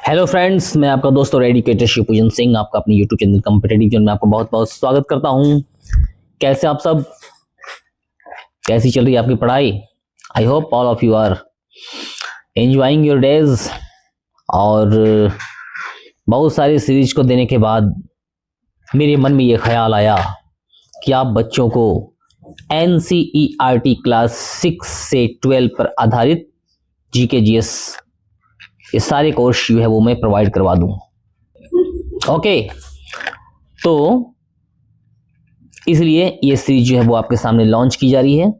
Hello friends, मैं आपका दोस्त और एडुकेटर शिवपूजन सिंह आपका अपने यूट्यूब चैनल कॉम्पिटिटिव जोन में आपका बहुत बहुत स्वागत करता हूं। कैसे आप सब, कैसी चल रही है आपकी पढ़ाई? I hope all of you are enjoying your days. और बहुत सारी सीरीज को देने के बाद मेरे मन में ये ख्याल आया कि आप बच्चों को NCERT क्लास 6 से 12 पर आधारित GK GS ये सारे कोर्स जो है वो मैं प्रोवाइड करवा दूं। ओके, तो इसलिए ये सीरीज जो है वो आपके सामने लॉन्च की जा रही है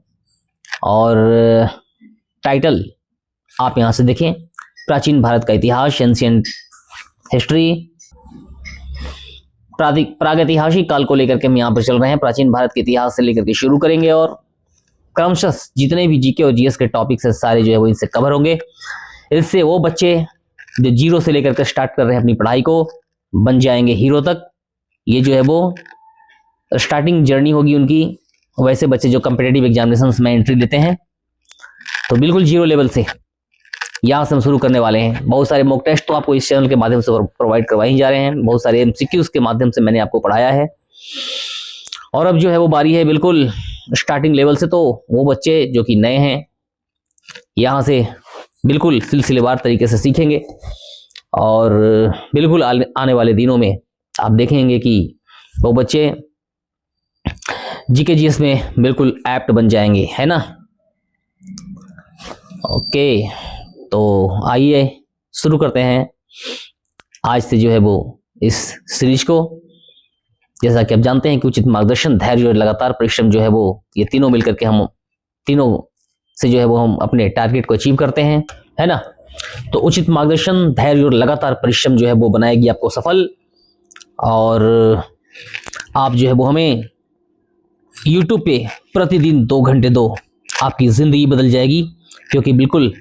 और टाइटल आप यहां से देखें, प्राचीन भारत का इतिहास, एंशिएंट हिस्ट्री। प्रागैतिहासिक काल को लेकर के हम यहाँ पर चल रहे हैं। प्राचीन भारत के इतिहास से लेकर के शुरू करेंगे और क्रमशः जितने भी जीके और जीएस के टॉपिक्स है सारे जो है वो इनसे कवर होंगे। इससे वो बच्चे जो जीरो से लेकर के स्टार्ट कर रहे हैं अपनी पढ़ाई को बन जाएंगे हीरो तक। ये जो है वो स्टार्टिंग जर्नी होगी उनकी। वैसे बच्चे जो कम्पिटिटिव एग्जामिनेशंस में एंट्री लेते हैं तो बिल्कुल जीरो लेवल से यहाँ से हम शुरू करने वाले हैं। बहुत सारे मॉक टेस्ट तो आपको इस चैनल के माध्यम से प्रोवाइड करवाए जा रहे हैं, बहुत सारे MCQs के माध्यम से मैंने आपको पढ़ाया है। और अब जो है वो बारी है बिल्कुल स्टार्टिंग लेवल से। तो वो बच्चे जो कि नए हैं यहाँ से बिल्कुल सिलसिलेवार तरीके से सीखेंगे और बिल्कुल आने वाले दिनों में आप देखेंगे कि वो बच्चे GK GS में बिल्कुल एप्ट बन जाएंगे, है ना। ओके, तो आइए शुरू करते हैं आज से जो है वो इस सीरीज को। जैसा कि आप जानते हैं कि उचित मार्गदर्शन, धैर्य और लगातार परिश्रम जो है वो ये तीनों मिलकर के हम तीनों से जो है वो हम अपने टारगेट को अचीव करते हैं, है ना। तो उचित मार्गदर्शन, धैर्य और लगातार परिश्रम जो है वो बनाएगी आपको सफल। और आप जो है वो हमें YouTube पे प्रतिदिन 2 घंटे दो, आपकी ज़िंदगी बदल जाएगी। क्योंकि बिल्कुल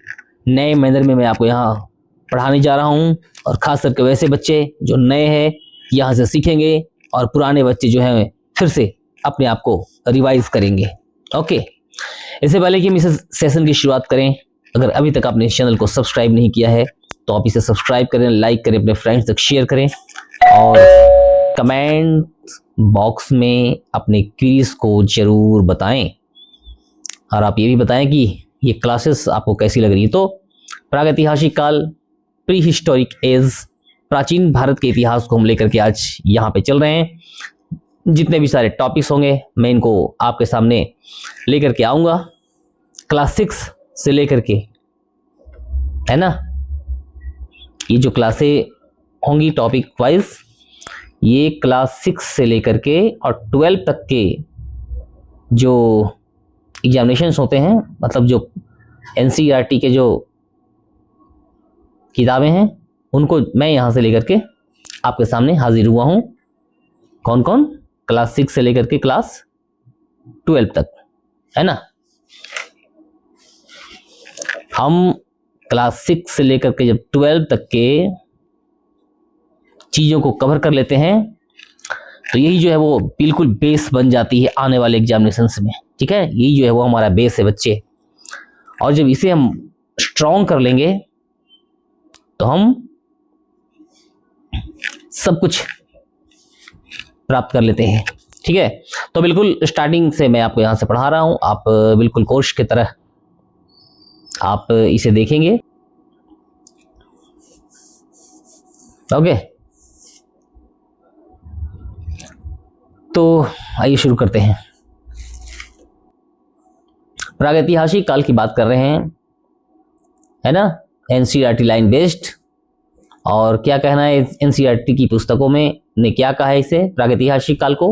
नए मैनर में मैं आपको यहाँ पढ़ाने जा रहा हूँ और ख़ास करके वैसे बच्चे जो नए हैं यहाँ से सीखेंगे और पुराने बच्चे जो हैं फिर से अपने आप को रिवाइज करेंगे। ओके, इससे पहले कि हम इस सेशन की शुरुआत करें, अगर अभी तक आपने इस चैनल को सब्सक्राइब नहीं किया है तो आप इसे सब्सक्राइब करें, लाइक करें, अपने फ्रेंड्स तक शेयर करें और कमेंट बॉक्स में अपने क्विज को जरूर बताएं। और आप ये भी बताएं कि ये क्लासेस आपको कैसी लग रही है। तो प्रागैतिहासिक काल, प्री हिस्टोरिक एज, प्राचीन भारत के इतिहास को हम लेकर के आज यहाँ पे चल रहे हैं। जितने भी सारे टॉपिक्स होंगे मैं इनको आपके सामने लेकर के आऊँगा, क्लास 6 से लेकर के, है ना। ये जो क्लासें होंगी टॉपिक वाइज, ये क्लास 6 से लेकर के और 12 तक के जो एग्जामिनेशंस होते हैं, मतलब जो NCERT के जो किताबें हैं उनको मैं यहाँ से लेकर के आपके सामने हाजिर हुआ हूँ। कौन कौन? क्लास 6 से लेकर के क्लास 12 तक, है ना। हम क्लास 6 से लेकर के जब 12 तक के चीज़ों को कवर कर लेते हैं तो यही जो है वो बिल्कुल बेस बन जाती है आने वाले एग्जामिनेशंस में, ठीक है। यही जो है वो हमारा बेस है बच्चे। और जब इसे हम स्ट्रॉन्ग कर लेंगे तो हम सब कुछ प्राप्त कर लेते हैं, ठीक है। तो बिल्कुल स्टार्टिंग से मैं आपको यहाँ से पढ़ा रहा हूँ, आप बिल्कुल कोर्स की तरह आप इसे देखेंगे। ओके, तो आइए शुरू करते हैं। प्रागैतिहासिक काल की बात कर रहे हैं, है ना, NCERT लाइन बेस्ड। और क्या कहना है NCERT की पुस्तकों में ने क्या कहा है इसे, प्रागैतिहासिक काल को?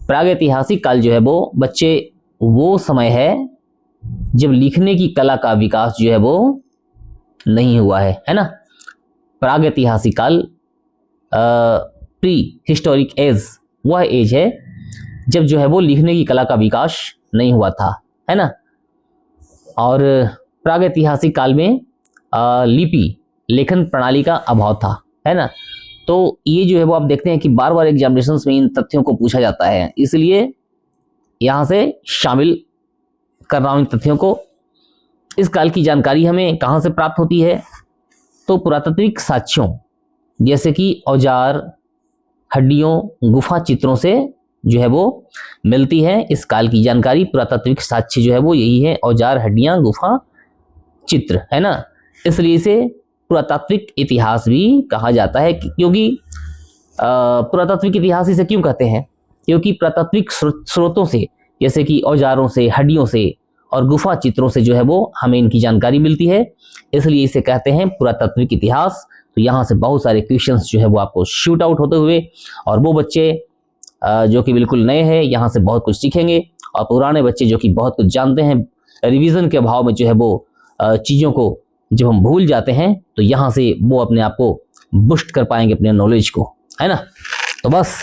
प्रागैतिहासिक काल जो है वो बच्चे वो समय है जब लिखने की कला का विकास जो है वो नहीं हुआ है ना। प्रागैतिहासिक काल, प्री हिस्टोरिक एज, वह एज है जब जो है वो लिखने की कला का विकास नहीं हुआ था, है ना। और प्रागैतिहासिक काल में लिपि, लेखन प्रणाली का अभाव था, है ना। तो ये जो है वो आप देखते हैं कि बार बार एग्जामिनेशंस में इन तथ्यों को पूछा जाता है, इसलिए यहाँ से शामिल कर रहा हूँ इन तथ्यों को। इस काल की जानकारी हमें कहाँ से प्राप्त होती है? तो पुरातात्विक साक्ष्यों जैसे कि औजार, हड्डियों, गुफा चित्रों से जो है वो मिलती है इस काल की जानकारी। पुरातात्विक साक्ष्य जो है वो यही है, औजार, हड्डियां, गुफा चित्र, है ना। इसलिए इसे पुरातात्विक इतिहास भी कहा जाता है, क्योंकि पुरातात्विक इतिहास इसे क्यों कहते हैं, क्योंकि पुरातात्विक स्रोतों से जैसे कि औजारों से, हड्डियों से और गुफा चित्रों से जो है वो हमें इनकी जानकारी मिलती है, इसलिए इसे कहते हैं पुरातात्विक इतिहास। तो यहाँ से बहुत सारे क्वेश्चंस जो है वो आपको शूट आउट होते हुए, और वो बच्चे जो कि बिल्कुल नए हैं यहाँ से बहुत कुछ सीखेंगे, और पुराने बच्चे जो कि बहुत कुछ जानते हैं, रिवीजन के अभाव में जो है वो चीज़ों को जब हम भूल जाते हैं तो यहाँ से वो अपने आप को बूस्ट कर पाएंगे, अपने नॉलेज को, है ना। तो बस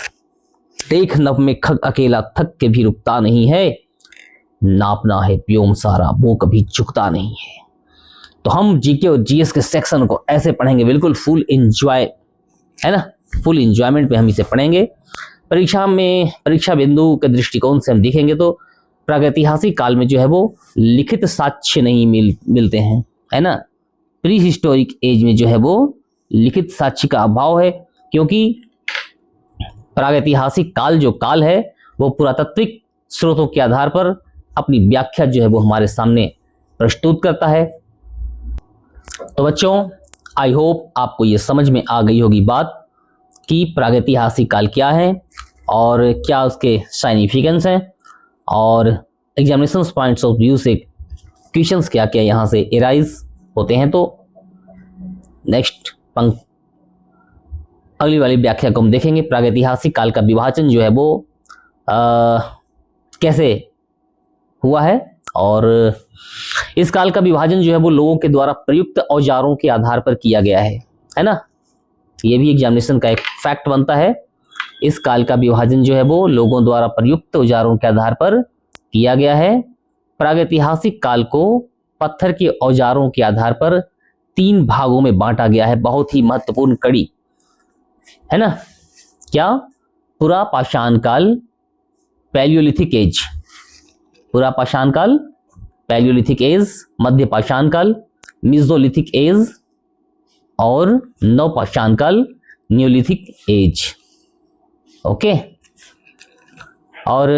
देख नभ में खग अकेला थक के भी रुकता नहीं है, नापना है व्योम सारा वो कभी झुकता नहीं है। तो हम जीके और जीएस के सेक्शन को ऐसे पढ़ेंगे, बिल्कुल फुल एंजॉय, है ना, फुल एंजॉयमेंट में हम इसे पढ़ेंगे। परीक्षा में, परीक्षा बिंदु के दृष्टिकोण से हम देखेंगे तो प्रागैतिहासिक काल में जो है वो लिखित साक्ष्य नहीं मिलते हैं, है ना। प्री हिस्टोरिक एज में जो है वो लिखित साक्ष्य का अभाव है, क्योंकि प्रागैतिहासिक काल जो काल है वो पुरातात्विक स्रोतों के आधार पर अपनी व्याख्या जो है वो हमारे सामने प्रस्तुत करता है। तो बच्चों, आई होप आपको ये समझ में आ गई होगी बात कि प्रागैतिहासिक काल क्या है और क्या उसके साइनिफिकेंस हैं, और एग्जामिनेशन पॉइंट्स ऑफ व्यू से क्वेश्चंस क्या क्या यहाँ से एराइज होते हैं। तो नेक्स्ट अगली वाली व्याख्या को हम देखेंगे। प्रागैतिहासिक काल का विभाजन जो है वो कैसे हुआ है, और इस काल का विभाजन जो है वो लोगों के द्वारा प्रयुक्त औजारों के आधार पर किया गया है ना। ये भी एग्जामिनेशन का एक फैक्ट बनता है। इस काल का विभाजन जो है वो लोगों द्वारा प्रयुक्त औजारों के आधार पर किया गया है। प्रागैतिहासिक काल को पत्थर के औजारों के आधार पर 3 भागों में बांटा गया है, बहुत ही महत्वपूर्ण कड़ी, है ना। क्या? पुरा पाषाण काल, पैलियोलिथिक एज, पुरा पाषाण काल, पैलियोलिथिक एज, मध्य पाषाण काल, मेसोलिथिक एज, और नव पाषाण काल, न्यूलिथिक एज। ओके, और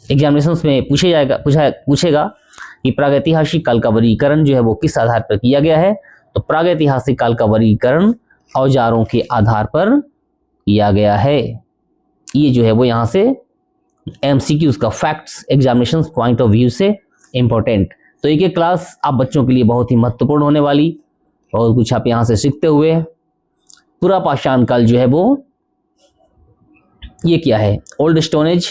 एग्जामिनेशंस में पूछेगा कि प्रागैतिहासिक काल का वर्गीकरण जो है वो किस आधार पर किया गया है। तो प्रागैतिहासिक काल का वर्गीकरण औजारों के आधार पर किया गया है। ये जो है वो यहाँ से एमसीक्यूज का facts examination point of view से इंपॉर्टेंट। तो एक क्लास आप बच्चों के लिए बहुत ही महत्वपूर्ण होने वाली, और कुछ आप यहाँ से सीखते हुए पुरा पाषाण काल जो है वो ये क्या है, ओल्ड स्टोन एज।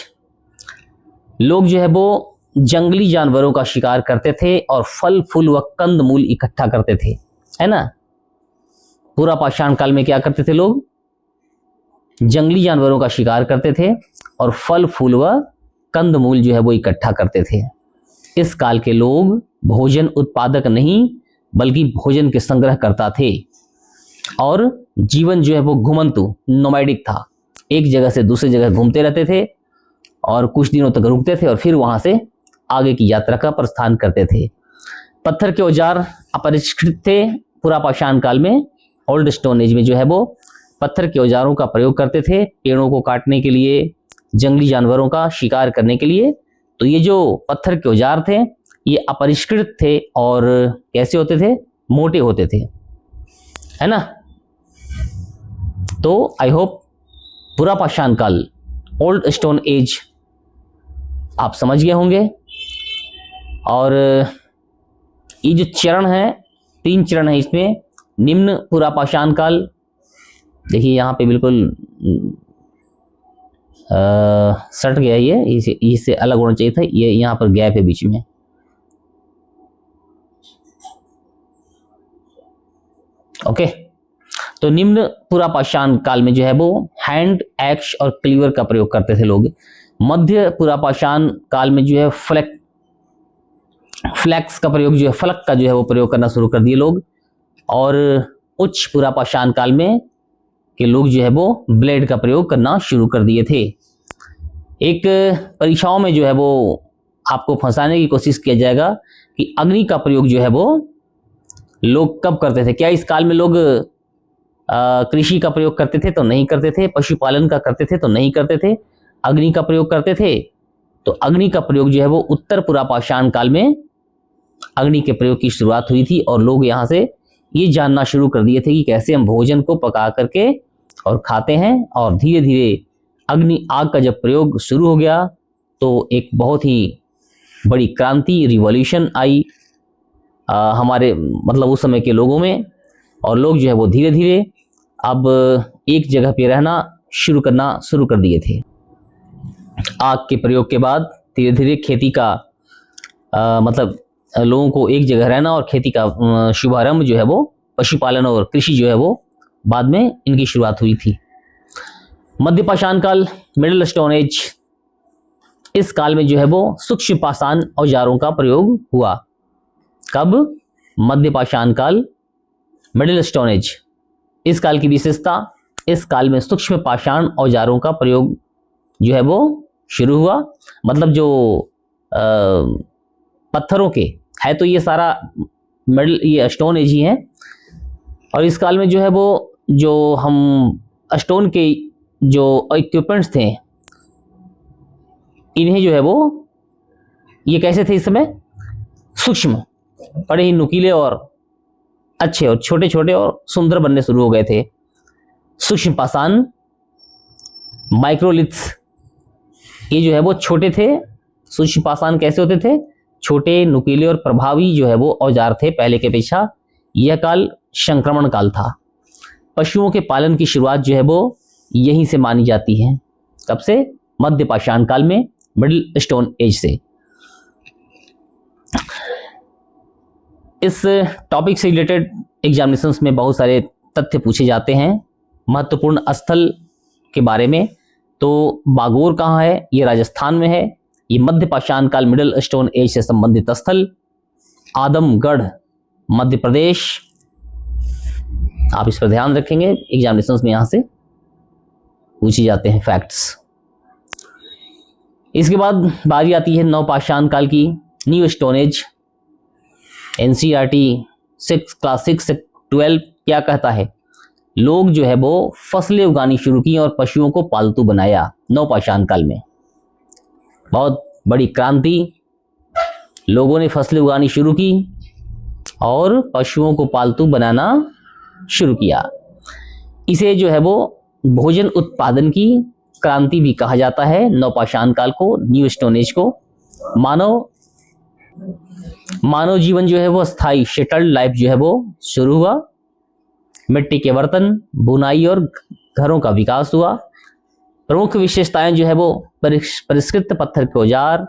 लोग जो है वो जंगली जानवरों का शिकार करते थे और फल फूल व कंद मूल इकट्ठा करते थे, है ना। पुरा पाषाण काल में क्या करते थे लोग? जंगली जानवरों का शिकार करते थे और फल फूल व कंद मूल जो है वो इकट्ठा करते थे। इस काल के लोग भोजन उत्पादक नहीं बल्कि भोजन के संग्रह करता थे, और जीवन जो है वो घुमंतु नोमैडिक था। एक जगह से दूसरी जगह घूमते रहते थे और कुछ दिनों तक रुकते थे और फिर वहां से आगे की यात्रा का प्रस्थान करते थे। पत्थर के औजार अपरिष्कृत थे पुरा पाषाण काल में। ओल्ड स्टोन एज में जो है वो पत्थर के औजारों का प्रयोग करते थे, पेड़ों को काटने के लिए, जंगली जानवरों का शिकार करने के लिए। तो ये जो पत्थर के औजार थे ये अपरिष्कृत थे और कैसे होते थे? मोटे होते थे, है ना। तो आई होप पुरा पाषाण काल, ओल्ड स्टोन एज आप समझ गए होंगे। और ये जो चरण है, 3 चरण है इसमें। निम्न पुरा पाषाण काल, देखिए यहाँ पे बिल्कुल सट गया, ये इससे अलग होना चाहिए था, ये यहाँ पर गैप है बीच में। ओके, तो निम्न पुरा पाषाण काल में जो है वो हैंड, एक्स और क्लीवर का प्रयोग करते थे लोग। मध्य पुरा पाषाण काल में जो है फ्लैक्स का प्रयोग जो है, फलक का जो है वो प्रयोग करना शुरू कर दिए लोग। और उच्च पुरा पाषाण काल में के लोग जो है वो ब्लेड का प्रयोग करना शुरू कर दिए थे। एक परीक्षाओं में जो है वो आपको फंसाने की कोशिश किया जाएगा कि अग्नि का प्रयोग जो है वो लोग कब करते थे? क्या इस काल में लोग कृषि का प्रयोग करते थे? तो नहीं करते थे। पशुपालन का करते थे? तो नहीं करते थे। अग्नि का प्रयोग करते थे? तो अग्नि का प्रयोग जो है वो उत्तर पुरापाषाण काल में अग्नि के प्रयोग की शुरुआत हुई थी, और लोग यहाँ से ये जानना शुरू कर दिए थे कि कैसे हम भोजन को पका करके और खाते हैं। और धीरे धीरे अग्नि आग का जब प्रयोग शुरू हो गया तो एक बहुत ही बड़ी क्रांति, रिवॉल्यूशन आई हमारे मतलब उस समय के लोगों में, और लोग जो है वो धीरे धीरे अब एक जगह पे रहना शुरू कर दिए थे। आग के प्रयोग के बाद धीरे धीरे खेती का मतलब लोगों को एक जगह रहना और खेती का शुभारंभ जो है वो पशुपालन और कृषि जो है वो बाद में इनकी शुरुआत हुई थी। मध्यपाषाण काल, मिडिल स्टोन एज, इस काल में जो है वो सूक्ष्म पाषाण औजारों का प्रयोग हुआ। कब? मध्यपाषाण काल, मिडिल स्टोन एज। इस काल की विशेषता, इस काल में सूक्ष्म पाषाण औजारों का प्रयोग जो है वो शुरू हुआ। मतलब जो पत्थरों के है तो ये सारा ये स्टोन एज ही है, और इस काल में जो है वो जो हम स्टोन के जो इक्विपमेंट्स थे इन्हें जो है वो ये कैसे थे इस समय? सूक्ष्म, बड़े ही नुकीले और अच्छे और छोटे छोटे और सुंदर बनने शुरू हो गए थे। सूक्ष्म पाषाण, माइक्रोलिथ्स, ये जो है वो छोटे थे। सूक्ष्म पाषाण कैसे होते थे? छोटे, नुकीले और प्रभावी जो है वो औजार थे पहले के अपेक्षा। यह काल संक्रमण काल था। पशुओं के पालन की शुरुआत जो है वो यहीं से मानी जाती है। कब से? मध्यपाषाण काल में, मिडिल स्टोन एज से। इस टॉपिक से रिलेटेड एग्जामिनेशंस में बहुत सारे तथ्य पूछे जाते हैं महत्वपूर्ण स्थल के बारे में। तो बागोर कहाँ है? ये राजस्थान में है। ये मध्यपाषाण काल, मिडिल स्टोन एज से संबंधित स्थल। आदमगढ़, मध्य प्रदेश। आप इस पर ध्यान रखेंगे, एग्जामिनेशंस में यहां से पूछे जाते हैं फैक्ट्स। इसके बाद बारी आती है नवपाषाण काल की, new stone age. NCERT class 6 से 12 क्या कहता है? लोग जो है वो फसलें उगानी शुरू की और पशुओं को पालतू बनाया नवपाषाण काल में। बहुत बड़ी क्रांति, लोगों ने फसलें उगानी शुरू की और पशुओं को पालतू बनाना शुरू किया। इसे जो है वो भोजन उत्पादन की क्रांति भी कहा जाता है नवपाषाण काल को, न्यू स्टोन एज को। मानव जीवन जो है वो स्थायी शेटल्ड लाइफ जो है वो शुरू हुआ। मिट्टी के बर्तन, बुनाई और घरों का विकास हुआ। प्रमुख विशेषताएं जो है वो परिष्कृत पत्थर के औजार,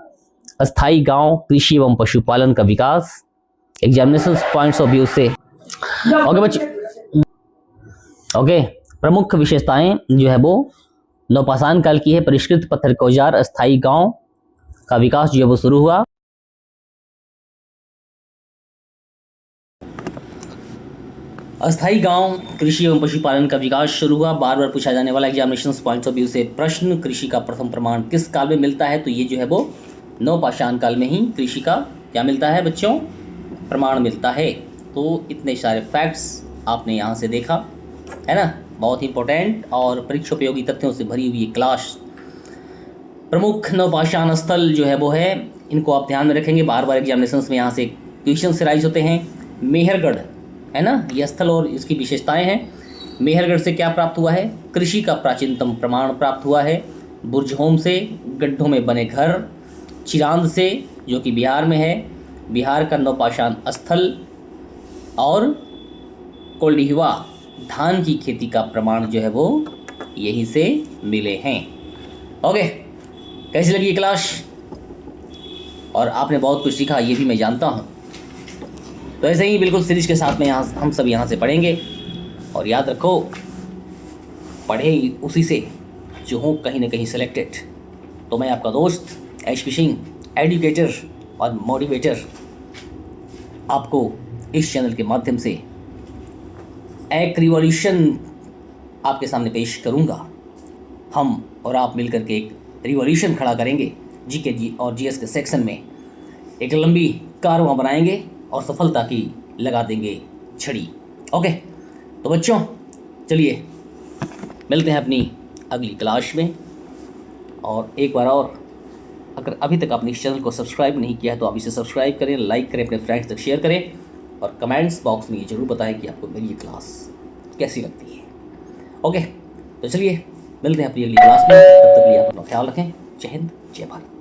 अस्थायी गांव, कृषि एवं पशुपालन का विकास। एग्जामिनेशन पॉइंट्स ऑफ व्यू से ओके बच्चों, ओके, प्रमुख विशेषताएं जो है वो नवपाषाण काल की है। परिष्कृत पत्थर के औजार, अस्थायी गांव का विकास जो है वो शुरू हुआ। अस्थायी गांव, कृषि एवं पशुपालन का विकास शुरू हुआ। बार बार पूछा जाने वाला एग्जामिनेशन पॉइंट्स ऑफ व्यू से प्रश्न, कृषि का प्रथम प्रमाण किस काल में मिलता है? तो ये जो है वो नवपाषाण काल में ही कृषि का क्या मिलता है बच्चों? प्रमाण मिलता है। तो इतने सारे फैक्ट्स आपने यहाँ से देखा है ना, बहुत ही इंपॉर्टेंट और परीक्षा उपयोगी तथ्यों से भरी हुई क्लास। प्रमुख नवपाषाण स्थल जो है वो है, इनको आप ध्यान में रखेंगे, बार बार एग्जामिनेशन में यहाँ से क्वेश्चन से राइज होते हैं। मेहरगढ़ है ना, यह स्थल और इसकी विशेषताएं हैं। मेहरगढ़ से क्या प्राप्त हुआ है? कृषि का प्राचीनतम प्रमाण प्राप्त हुआ है। बुर्जहोम से गड्ढों में बने घर, चिरांद से जो कि बिहार में है, बिहार का नवपाषाण स्थल, और कोल्डिहवा धान की खेती का प्रमाण जो है वो यहीं से मिले हैं। ओके, कैसी लगी ये क्लास? और आपने बहुत कुछ सीखा ये भी मैं जानता हूँ। तो ऐसे ही बिल्कुल सीरीज के साथ में हम सब यहाँ से पढ़ेंगे, और याद रखो पढ़े उसी से जो हो कहीं ना कहीं सिलेक्टेड। तो मैं आपका दोस्त एचपी सिंह, एडुकेटर और मोटिवेटर, आपको इस चैनल के माध्यम से एक रिवॉल्यूशन आपके सामने पेश करूंगा। हम और आप मिलकर के एक रिवॉल्यूशन खड़ा करेंगे जीके और जीएस के सेक्शन में। एक लंबी कारवां बनाएंगे और सफलता की लगा देंगे छड़ी। ओके, तो बच्चों चलिए मिलते हैं अपनी अगली क्लास में। और एक बार और, अगर अभी तक आपने इस चैनल को सब्सक्राइब नहीं किया है तो आप इसे सब्सक्राइब करें, लाइक करें, अपने फ्रेंड्स तक शेयर करें और कमेंट्स बॉक्स में ये जरूर बताएं कि आपको मेरी ये क्लास कैसी लगती है। ओके, तो चलिए मिलते हैं अपनी अगली क्लास में। तब तक के लिए आप अपना ख्याल रखें। जय हिंद, जय भारत।